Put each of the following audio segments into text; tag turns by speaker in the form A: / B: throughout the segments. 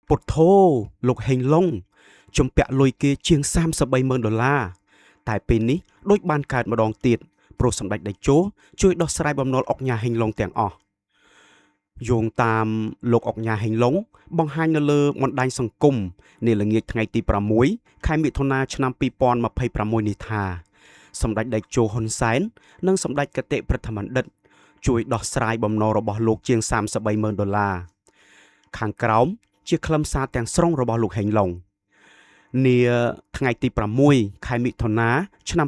A: ពុទ្ធោលោកហេងឡុងជំពាក់លុយគេជាង$33,000តែពេលនេះដូចបានកើតម្ដងទៀតព្រោះសម្ដេចតេជោជួយដោះស្រាយបំណុលអុកញ៉ាហេងឡុងទាំងអស់យោងតាមលោកអុកញ៉ាហេងឡុងបង្ហាញនៅលើបណ្ដាញសង្គមនាល្ងាចថ្ងៃទី6ខែមិថុនាឆ្នាំ2026នេះថាសម្ដេចតេជោហ៊ុនសែននិងសម្ដេចគតិប្រិទ្ធបណ្ឌិតជួយដោះស្រាយបំណុលរបស់លោកជាង$33,000ខាងក្រោមជាខ្លឹមសារទាំងស្រុងរបស់លោកហេងឡុងនាថ្ងៃទី6ខែមិថុនាឆ្នាំ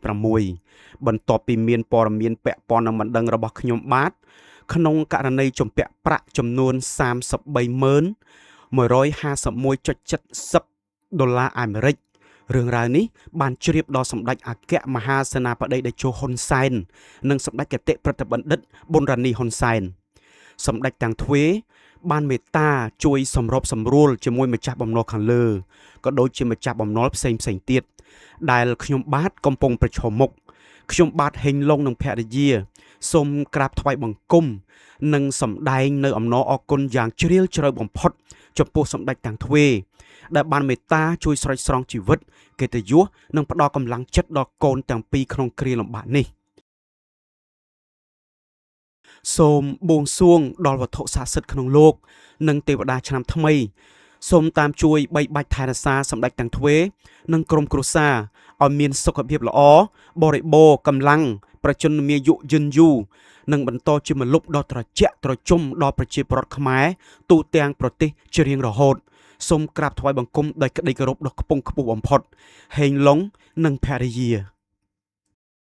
A: 2026បន្ទាប់ពីមានព័ត៌មានពាក់ព័ន្ធនឹងបណ្ដឹងរបស់ខ្ញុំបាទក្នុងករណីជំពាក់ប្រាក់ចំនួន$33,151.70 អាមេរិករឿងរ៉ាវនេះបានជ្រាបដល់សម្ដេចអគ្គមហាសេនាបតីតេជោហ៊ុនសែននិងសម្ដេចគតិប្រិទ្ធបណ្ឌិតប៊ុនរ៉ានីហ៊ុនសែនសម្ដេចទាំងទ្វេបានមេត្តាជួយសម្របសម្រួលជាមួយម្ចាស់បំណុលខាងលើក៏ដូចជាម្ចាស់បំណុលផ្សេងទៀតដែលខ្ញុំបាទកំពុងប្រឈមមុខខ្ញុំបាទហេងឡុងនិងភរិយាសូមក្រាបថ្វាយបង្គំនិងសម្ដែងនៅអំណរអគុណយ៉ាងជ្រាលជ្រៅបំផុតចំពោះសម្ដេចទាំងទ្វេដែលបានមេត្តាជួយស្រោចស្រង់ជីវិតកិត្តិយសនិងផ្ដល់កម្លាំងចិត្តដល់កូនទាំងពីរក្នុងគ្រាលំបាកនេះសូមបួងសួងដល់វត្ថុស័ក្តិសិទ្ធិក្នុងលោកនិងទេវតាឆ្នាំថ្មីសូមតាមជួយបីបាច់ថែរក្សាសម្ដេចទាំងទ្វេនិងក្រុមគ្រួសារឲ្យមានសុខភាពល្អបរិបូរណ៍កម្លាំងប្រជញ្ញមាយុយឺនយូរនិងបន្តជាម្លប់ដ៏ត្រជាក់ត្រជុំដល់ប្រជាពលរដ្ឋខ្មែរទូទាំងប្រទេសជារៀងរហូតសូមក្រាបថ្វាយបង្គំដោយក្តីគោរពដ៏ខ្ពង់ខ្ពស់បំផុតហេងឡុងនិងភរិយា